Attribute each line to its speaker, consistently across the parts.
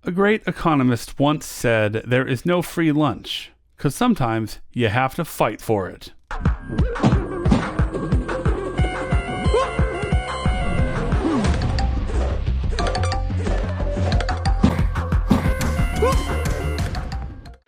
Speaker 1: A great economist once said, "There is no free lunch, 'cause sometimes you have to fight for it."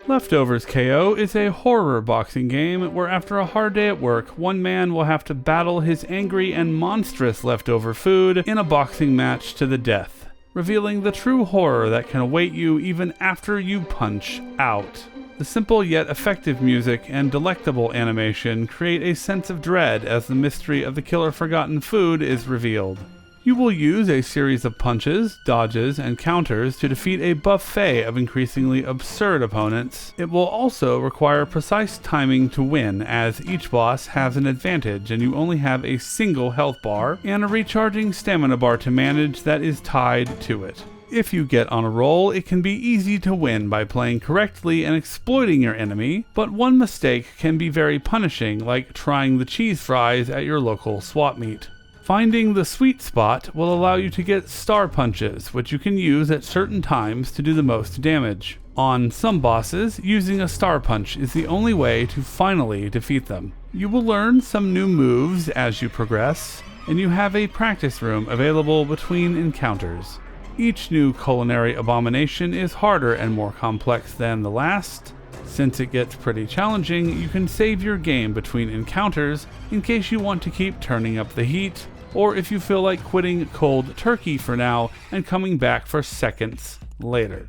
Speaker 1: Leftovers KO is a horror boxing game where after a hard day at work, one man will have to battle his angry and monstrous leftover food in a boxing match to the death, revealing the true horror that can await you even after you punch out. The simple yet effective music and delectable animation create a sense of dread as the mystery of the killer-forgotten food is revealed. You will use a series of punches, dodges, and counters to defeat a buffet of increasingly absurd opponents. It will also require precise timing to win, as each boss has an advantage and you only have a single health bar and a recharging stamina bar to manage that is tied to it. If you get on a roll, it can be easy to win by playing correctly and exploiting your enemy, but one mistake can be very punishing, like trying the cheese fries at your local swap meet. Finding the sweet spot will allow you to get star punches, which you can use at certain times to do the most damage. On some bosses, using a star punch is the only way to finally defeat them. You will learn some new moves as you progress, and you have a practice room available between encounters. Each new culinary abomination is harder and more complex than the last. Since it gets pretty challenging, you can save your game between encounters in case you want to keep turning up the heat, or if you feel like quitting cold turkey for now and coming back for seconds later.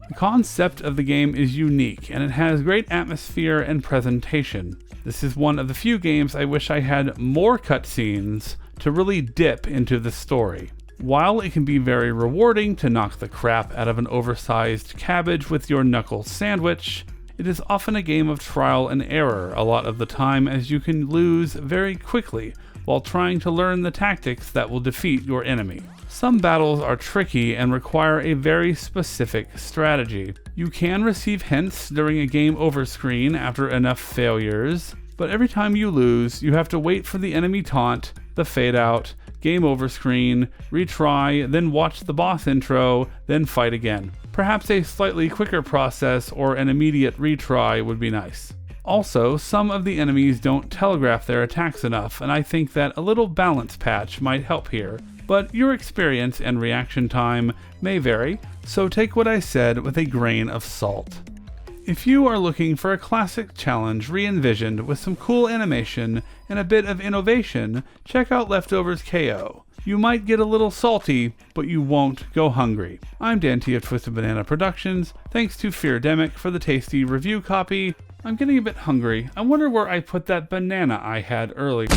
Speaker 1: The concept of the game is unique, and it has great atmosphere and presentation. This is one of the few games I wish I had more cutscenes to really dip into the story. While it can be very rewarding to knock the crap out of an oversized cabbage with your knuckle sandwich, it is often a game of trial and error a lot of the time, as you can lose very quickly while trying to learn the tactics that will defeat your enemy. Some battles are tricky and require a very specific strategy. You can receive hints during a game over screen after enough failures, but every time you lose, you have to wait for the enemy taunt, the fade out, game over screen, retry, then watch the boss intro, then fight again. Perhaps a slightly quicker process or an immediate retry would be nice. Also, some of the enemies don't telegraph their attacks enough, and I think that a little balance patch might help here, but your experience and reaction time may vary, so take what I said with a grain of salt. If you are looking for a classic challenge re-envisioned with some cool animation and a bit of innovation, check out Leftovers KO. You might get a little salty, but you won't go hungry. I'm Dante of Twisted Banana Productions. Thanks to Feardemic for the tasty review copy. I'm getting a bit hungry. I wonder where I put that banana I had earlier.